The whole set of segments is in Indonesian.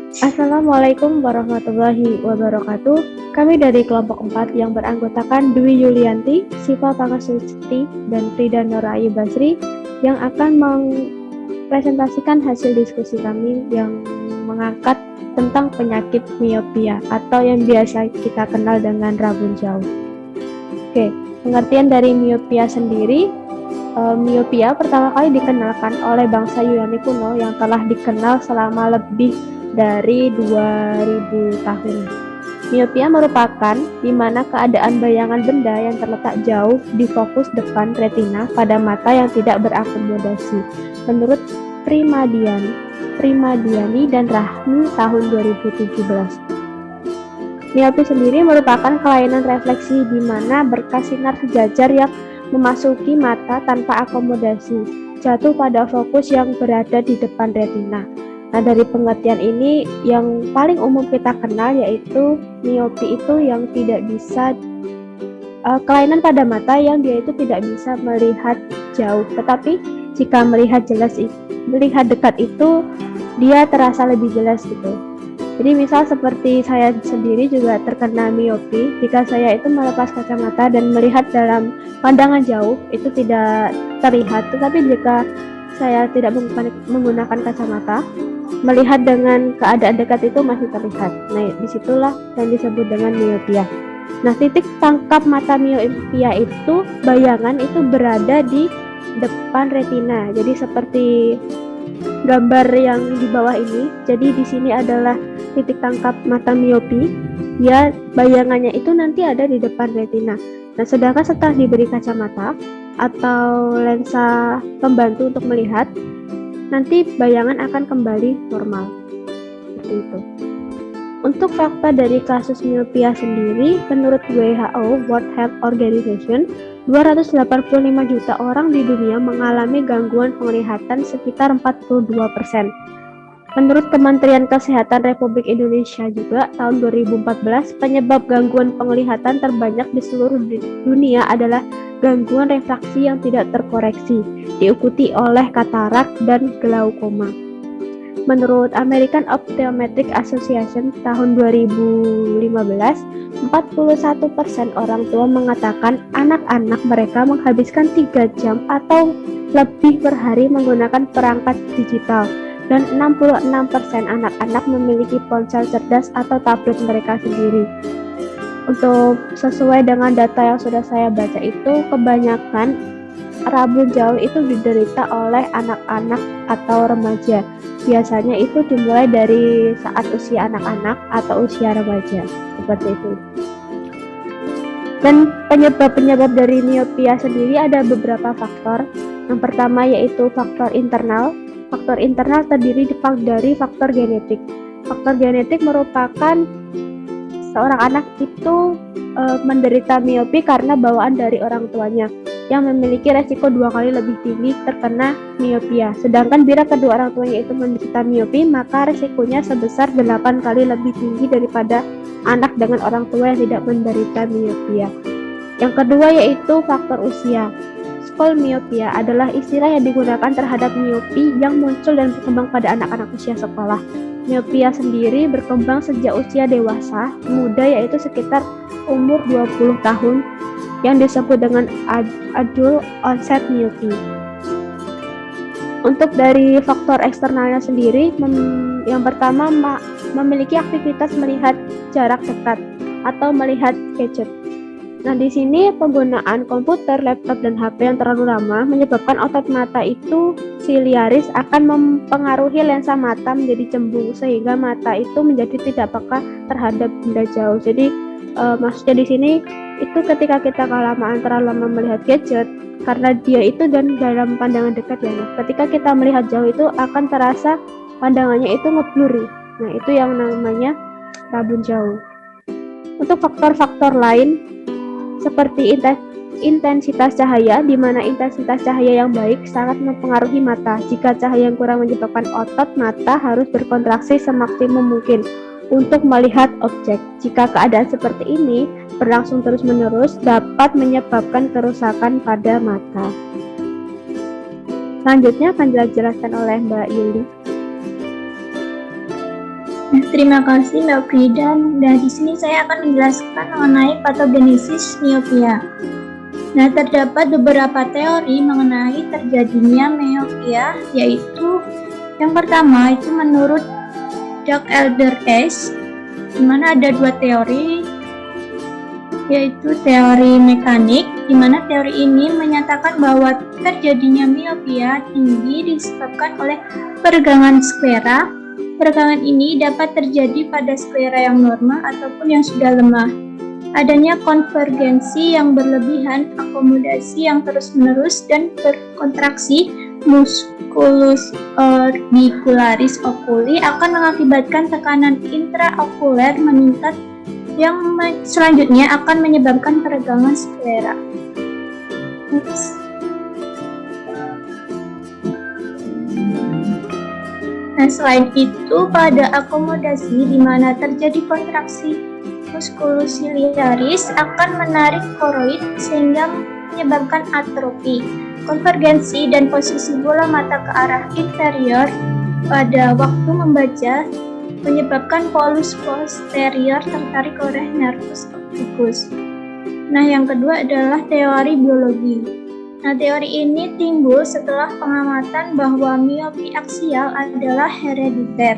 Assalamualaikum warahmatullahi wabarakatuh. Kami dari kelompok 4 yang beranggotakan Dwi Yulianti, Siva Pangasusti, dan Frida Norayu Basri yang akan mempresentasikan hasil diskusi kami yang mengangkat tentang penyakit miopia atau yang biasa kita kenal dengan rabun jauh. Oke, pengertian dari miopia sendiri. Miopia pertama kali dikenalkan oleh bangsa Yunani kuno yang telah dikenal selama lebih dari 2000 tahun. Miopia merupakan di mana keadaan bayangan benda yang terletak jauh di fokus depan retina pada mata yang tidak berakomodasi. Menurut Primadiani dan Rahmi tahun 2017. Miopi sendiri merupakan kelainan refleksi di mana berkas sinar sejajar yang memasuki mata tanpa akomodasi, jatuh pada fokus yang berada di depan retina. Nah, dari pengertian ini yang paling umum kita kenal yaitu miopi itu yang tidak bisa kelainan pada mata yang dia itu tidak bisa melihat jauh, tetapi jika melihat dekat itu dia terasa lebih jelas gitu. Jadi misal seperti saya sendiri juga terkena miopi, jika saya itu melepas kacamata dan melihat dalam pandangan jauh itu tidak terlihat, tetapi jika saya tidak menggunakan kacamata, melihat dengan keadaan dekat itu masih terlihat. Nah, disitulah yang disebut dengan miopia. Nah, titik tangkap mata miopia itu bayangan itu berada di depan retina. Jadi seperti gambar yang di bawah ini. Jadi di sini adalah titik tangkap mata miopi. Ya, bayangannya itu nanti ada di depan retina. Nah, sedangkan setelah diberi kacamata atau lensa pembantu untuk melihat, nanti bayangan akan kembali normal. Seperti itu. Untuk fakta dari kasus miopia sendiri, menurut WHO World Health Organization, 285 juta orang di dunia mengalami gangguan penglihatan sekitar 42%. Menurut Kementerian Kesehatan Republik Indonesia juga, tahun 2014, penyebab gangguan penglihatan terbanyak di seluruh dunia adalah gangguan refraksi yang tidak terkoreksi, diikuti oleh katarak dan glaukoma. Menurut American Optometric Association tahun 2015, 41% orang tua mengatakan anak-anak mereka menghabiskan 3 jam atau lebih per hari menggunakan perangkat digital, dan 66% anak-anak memiliki ponsel cerdas atau tablet mereka sendiri. Untuk sesuai dengan data yang sudah saya baca itu, kebanyakan rabun jauh itu diderita oleh anak-anak atau remaja. Biasanya itu dimulai dari saat usia anak-anak atau usia remaja, seperti itu. Dan penyebab-penyebab dari miopia sendiri ada beberapa faktor. Yang pertama yaitu faktor internal. Faktor internal terdiri dari faktor genetik. Faktor genetik merupakan seorang anak itu menderita miopi karena bawaan dari orang tuanya yang memiliki resiko 2 kali lebih tinggi terkena miopia. Sedangkan bila kedua orang tuanya itu menderita miopi, maka resikonya sebesar 8 kali lebih tinggi daripada anak dengan orang tua yang tidak menderita miopia. Yang kedua yaitu faktor usia. Scolmiopia adalah istilah yang digunakan terhadap miopi yang muncul dan berkembang pada anak-anak usia sekolah. Miopia sendiri berkembang sejak usia dewasa, muda yaitu sekitar umur 20 tahun yang disebut dengan adult onset myopia. Untuk dari faktor eksternalnya sendiri, yang pertama memiliki aktivitas melihat jarak dekat atau melihat gadget. Nah, di sini penggunaan komputer, laptop, dan HP yang terlalu lama menyebabkan otot mata itu siliaris akan mempengaruhi lensa mata menjadi cembung sehingga mata itu menjadi tidak peka terhadap benda jauh. Jadi maksudnya di sini itu ketika kita terlalu lama melihat gadget karena dia itu dan dalam pandangan dekat ya. Nah, ketika kita melihat jauh itu akan terasa pandangannya itu ngeblur. Nah, itu yang namanya rabun jauh. Untuk faktor-faktor lain seperti intensitas cahaya, di mana intensitas cahaya yang baik sangat mempengaruhi mata. Jika cahaya yang kurang menyebabkan otot mata harus berkontraksi semaksimum mungkin untuk melihat objek. Jika keadaan seperti ini berlangsung terus-menerus, dapat menyebabkan kerusakan pada mata. Selanjutnya akan dijelaskan oleh Mbak Yuli. Terima kasih Mbak Frida. Nah, di sini saya akan menjelaskan mengenai patogenesis miopia. Nah, terdapat beberapa teori mengenai terjadinya miopia, yaitu yang pertama itu menurut Doug Elder-Ash, di mana ada dua teori, yaitu teori mekanik, di mana teori ini menyatakan bahwa terjadinya miopia tinggi disebabkan oleh peregangan sklera. Peregangan ini dapat terjadi pada sklera yang normal ataupun yang sudah lemah. Adanya konvergensi yang berlebihan, akomodasi yang terus-menerus, dan berkontraksi musculus orbicularis oculi akan mengakibatkan tekanan intraokuler meningkat yang selanjutnya akan menyebabkan peregangan sklera. Nah, selain itu, pada akomodasi di mana terjadi kontraksi musculus ciliaris akan menarik koroid sehingga menyebabkan atrofi. Konvergensi dan posisi bola mata ke arah inferior pada waktu membaca menyebabkan polus posterior tertarik oleh nervus opticus. Nah, yang kedua adalah teori biologi. Nah, teori ini timbul setelah pengamatan bahwa miopi aksial adalah herediter.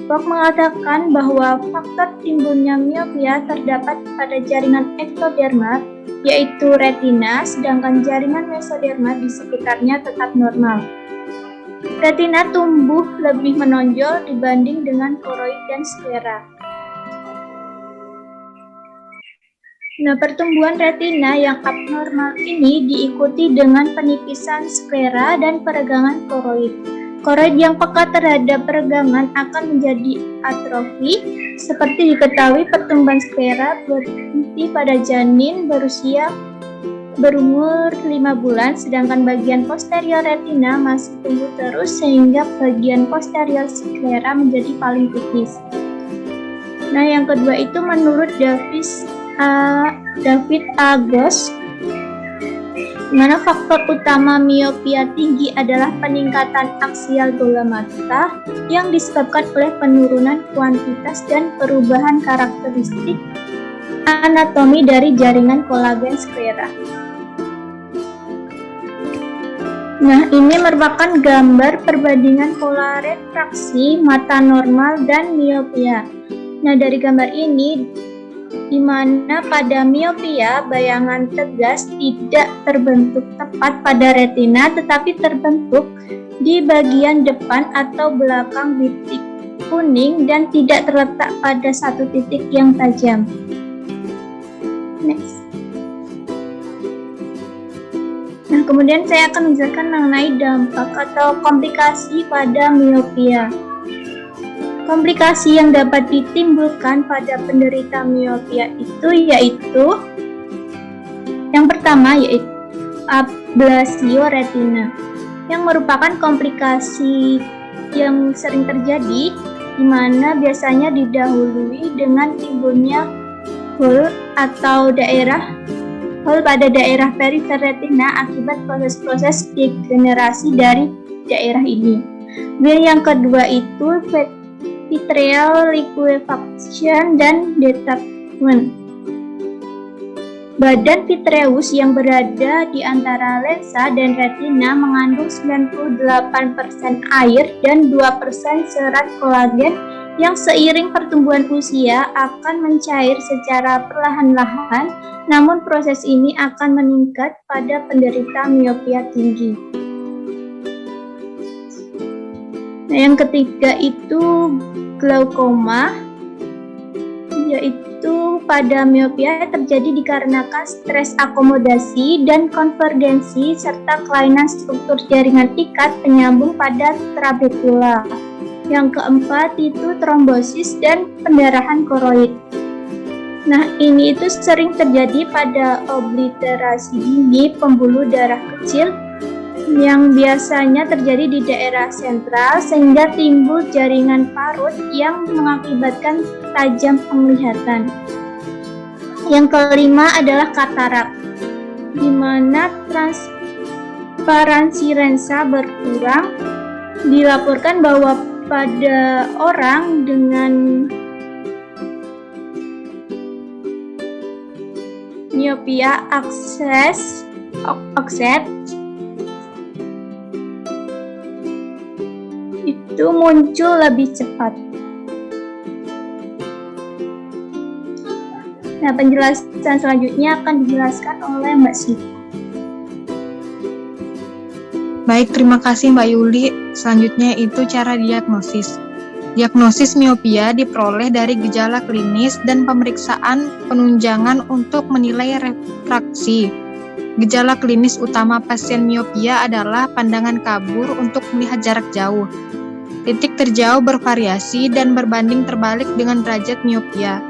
Bock mengatakan bahwa faktor timbulnya miopia terdapat pada jaringan ektoderma, yaitu retina, sedangkan jaringan mesoderma di sekitarnya tetap normal. Retina tumbuh lebih menonjol dibanding dengan koroid dan sklera. Nah, pertumbuhan retina yang abnormal ini diikuti dengan penipisan sklera dan peregangan koroid. Koroid yang peka terhadap peregangan akan menjadi atrofi. Seperti diketahui, pertumbuhan sklera berhenti pada janin berumur 5 bulan, sedangkan bagian posterior retina masih tumbuh terus sehingga bagian posterior sklera menjadi paling tipis. Nah, yang kedua itu menurut David A. Goss, di mana faktor utama miopia tinggi adalah peningkatan aksial bola mata yang disebabkan oleh penurunan kuantitas dan perubahan karakteristik anatomi dari jaringan kolagen sklera. Nah, ini merupakan gambar perbandingan pola refraksi mata normal dan miopia. Nah, dari gambar ini, di mana pada miopia bayangan tegas tidak terbentuk tepat pada retina tetapi terbentuk di bagian depan atau belakang bintik kuning dan tidak terletak pada satu titik yang tajam. Next. Nah, kemudian saya akan menjelaskan mengenai dampak atau komplikasi pada miopia. Komplikasi yang dapat ditimbulkan pada penderita miopia itu yaitu yang pertama yaitu ablasio retina, yang merupakan komplikasi yang sering terjadi di mana biasanya didahului dengan timbulnya hole atau hole pada daerah perifer retina akibat proses-proses degenerasi dari daerah ini. Dan yang kedua itu vitreal liquefaction dan detachment. Badan vitreus yang berada di antara lensa dan retina mengandung 98% air dan 2% serat kolagen yang seiring pertumbuhan usia akan mencair secara perlahan-lahan, namun proses ini akan meningkat pada penderita miopia tinggi. Nah, yang ketiga itu glaukoma, yaitu pada miopia terjadi dikarenakan stres akomodasi dan konvergensi serta kelainan struktur jaringan ikat penyambung pada trabekula. Yang keempat itu trombosis dan pendarahan koroid. Nah, ini itu sering terjadi pada obliterasi dini pembuluh darah kecil yang biasanya terjadi di daerah sentral sehingga timbul jaringan parut yang mengakibatkan tajam penglihatan. Yang kelima adalah katarak, di mana transparansi lensa berkurang. Dilaporkan bahwa pada orang dengan miopia offset itu muncul lebih cepat. Nah, penjelasan selanjutnya akan dijelaskan oleh Mbak Siti. Baik, terima kasih Mbak Yuli. Selanjutnya itu cara diagnosis. Diagnosis miopia diperoleh dari gejala klinis dan pemeriksaan penunjangan untuk menilai refraksi. Gejala klinis utama pasien miopia adalah pandangan kabur untuk melihat jarak jauh. Titik terjauh bervariasi dan berbanding terbalik dengan derajat miopia.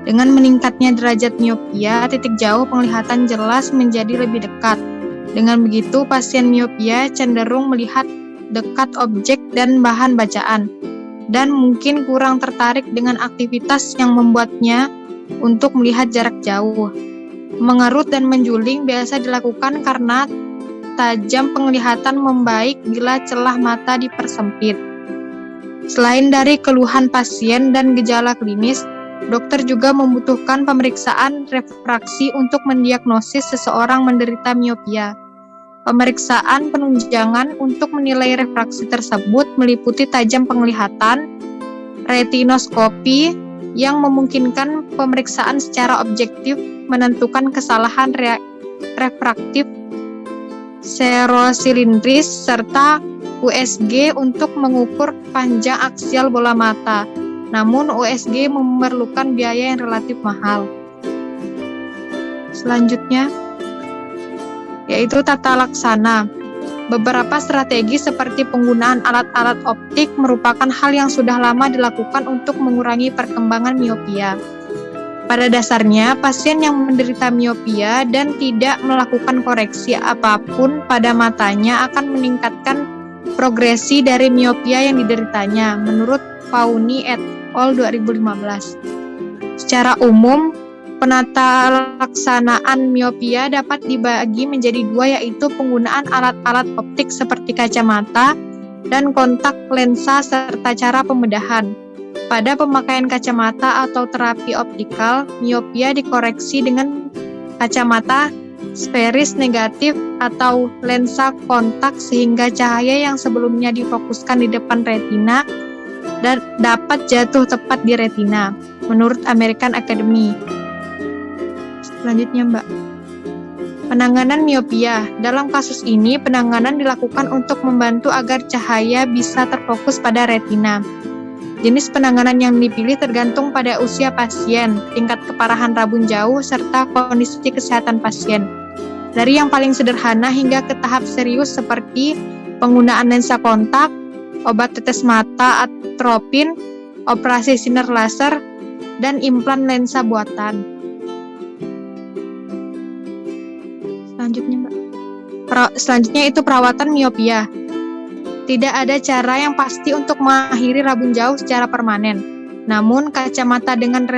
Dengan meningkatnya derajat miopia, titik jauh penglihatan jelas menjadi lebih dekat. Dengan begitu, pasien miopia cenderung melihat dekat objek dan bahan bacaan, dan mungkin kurang tertarik dengan aktivitas yang membuatnya untuk melihat jarak jauh. Mengerut dan menjuling biasa dilakukan karena tajam penglihatan membaik bila celah mata dipersempit. Selain dari keluhan pasien dan gejala klinis, dokter juga membutuhkan pemeriksaan refraksi untuk mendiagnosis seseorang menderita miopia. Pemeriksaan penunjangan untuk menilai refraksi tersebut meliputi tajam penglihatan, retinoskopi yang memungkinkan pemeriksaan secara objektif menentukan kesalahan refraktif serosilindris, serta USG untuk mengukur panjang aksial bola mata. Namun USG memerlukan biaya yang relatif mahal. Selanjutnya, yaitu tata laksana. Beberapa strategi seperti penggunaan alat-alat optik merupakan hal yang sudah lama dilakukan untuk mengurangi perkembangan miopia. Pada dasarnya, pasien yang menderita miopia dan tidak melakukan koreksi apapun pada matanya akan meningkatkan progresi dari miopia yang dideritanya, menurut Pauni et al. 2015. Secara umum, penata laksanaan miopia dapat dibagi menjadi dua, yaitu penggunaan alat-alat optik seperti kacamata dan kontak lensa serta cara pembedahan. Pada pemakaian kacamata atau terapi optikal, miopia dikoreksi dengan kacamata sferis negatif atau lensa kontak sehingga cahaya yang sebelumnya difokuskan di depan retina dan dapat jatuh tepat di retina, menurut American Academy. Selanjutnya, Mbak. Penanganan miopia. Dalam kasus ini, penanganan dilakukan untuk membantu agar cahaya bisa terfokus pada retina. Jenis penanganan yang dipilih tergantung pada usia pasien, tingkat keparahan rabun jauh, serta kondisi kesehatan pasien. Dari yang paling sederhana hingga ke tahap serius seperti penggunaan lensa kontak, obat tetes mata atropin, operasi sinar laser, dan implan lensa buatan. Selanjutnya itu perawatan miopia. Tidak ada cara yang pasti untuk mengakhiri rabun jauh secara permanen. Namun, kacamata dengan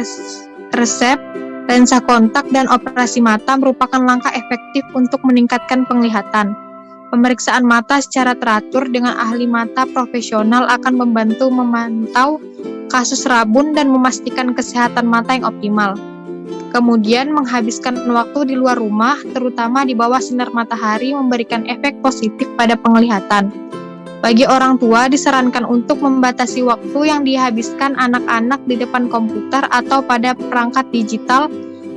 resep, lensa kontak, dan operasi mata merupakan langkah efektif untuk meningkatkan penglihatan. Pemeriksaan mata secara teratur dengan ahli mata profesional akan membantu memantau kasus rabun dan memastikan kesehatan mata yang optimal. Kemudian, menghabiskan waktu di luar rumah, terutama di bawah sinar matahari, memberikan efek positif pada penglihatan. Bagi orang tua, disarankan untuk membatasi waktu yang dihabiskan anak-anak di depan komputer atau pada perangkat digital,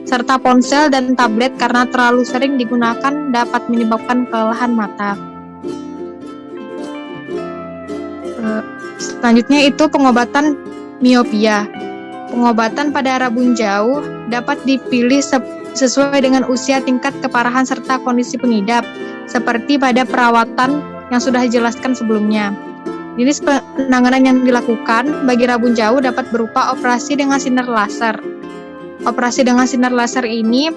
serta ponsel dan tablet karena terlalu sering digunakan dapat menyebabkan kelelahan mata. Selanjutnya itu pengobatan miopia. Pengobatan pada rabun jauh dapat dipilih sesuai dengan usia, tingkat keparahan, serta kondisi pengidap, seperti pada perawatan yang sudah dijelaskan sebelumnya. Jenis penanganan yang dilakukan bagi rabun jauh dapat berupa operasi dengan sinar laser. Operasi dengan sinar laser ini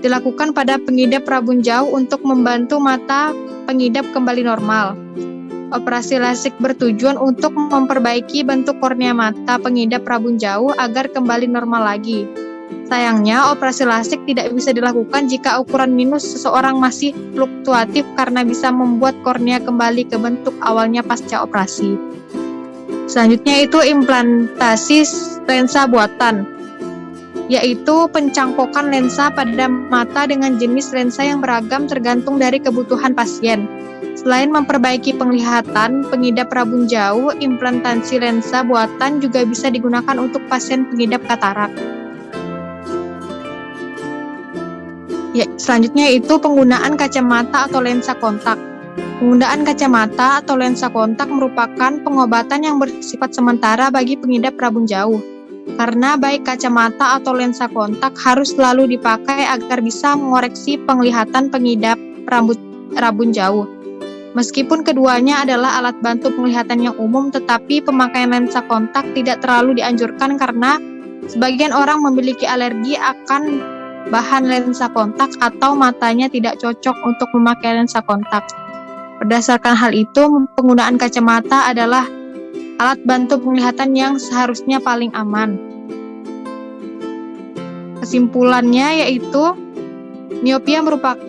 dilakukan pada pengidap rabun jauh untuk membantu mata pengidap kembali normal. Operasi lasik bertujuan untuk memperbaiki bentuk kornea mata pengidap rabun jauh agar kembali normal lagi. Sayangnya, operasi lasik tidak bisa dilakukan jika ukuran minus seseorang masih fluktuatif karena bisa membuat kornea kembali ke bentuk awalnya pasca operasi. Selanjutnya itu implantasi lensa buatan, yaitu pencangkokan lensa pada mata dengan jenis lensa yang beragam tergantung dari kebutuhan pasien. Selain memperbaiki penglihatan pengidap rabun jauh, implantasi lensa buatan juga bisa digunakan untuk pasien pengidap katarak. Ya, selanjutnya itu penggunaan kacamata atau lensa kontak. Penggunaan kacamata atau lensa kontak merupakan pengobatan yang bersifat sementara bagi pengidap rabun jauh. Karena baik kacamata atau lensa kontak harus selalu dipakai agar bisa mengoreksi penglihatan pengidap rabun jauh. Meskipun keduanya adalah alat bantu penglihatan yang umum, tetapi pemakaian lensa kontak tidak terlalu dianjurkan karena sebagian orang memiliki alergi akan bahan lensa kontak atau matanya tidak cocok untuk memakai lensa kontak. Berdasarkan hal itu, penggunaan kacamata adalah alat bantu penglihatan yang seharusnya paling aman. Kesimpulannya yaitu, miopia merupakan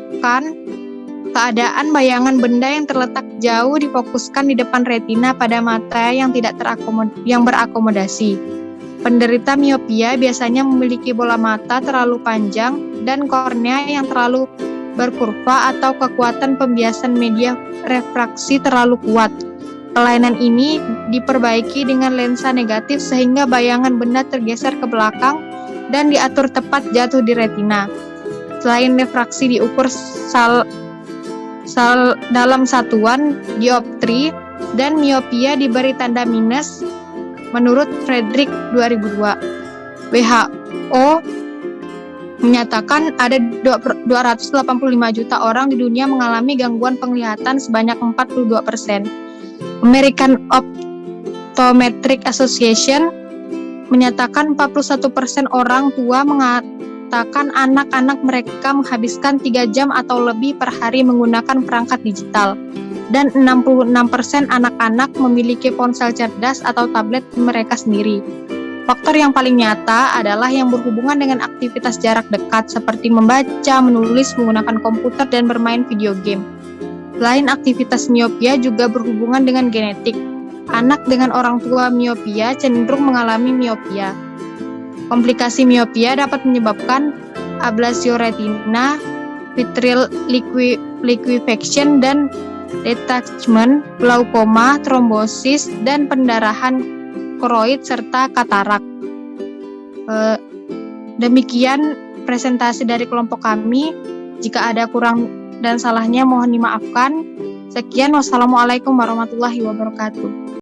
keadaan bayangan benda yang terletak jauh difokuskan di depan retina pada mata yang tidak berakomodasi. Penderita miopia biasanya memiliki bola mata terlalu panjang dan kornea yang terlalu berkurva atau kekuatan pembiasan media refraksi terlalu kuat. Kelainan ini diperbaiki dengan lensa negatif sehingga bayangan benda tergeser ke belakang dan diatur tepat jatuh di retina. Selain refraksi diukur dalam satuan dioptri dan miopia diberi tanda minus menurut Frederick 2002. WHO menyatakan ada 285 juta orang di dunia mengalami gangguan penglihatan sebanyak 42%. American Optometric Association menyatakan 41% orang tua mengatakan anak-anak mereka menghabiskan 3 jam atau lebih per hari menggunakan perangkat digital. Dan 66% anak-anak memiliki ponsel cerdas atau tablet mereka sendiri. Faktor yang paling nyata adalah yang berhubungan dengan aktivitas jarak dekat seperti membaca, menulis, menggunakan komputer, dan bermain video game. Selain aktivitas miopia juga berhubungan dengan genetik. Anak dengan orang tua miopia cenderung mengalami miopia. Komplikasi miopia dapat menyebabkan ablasio retina, vitreal liquefaction, dan detachment, glaukoma, trombosis, dan pendarahan koroid serta katarak. Demikian presentasi dari kelompok kami. Jika ada kurang dan salahnya mohon dimaafkan. Sekian, wassalamualaikum warahmatullahi wabarakatuh.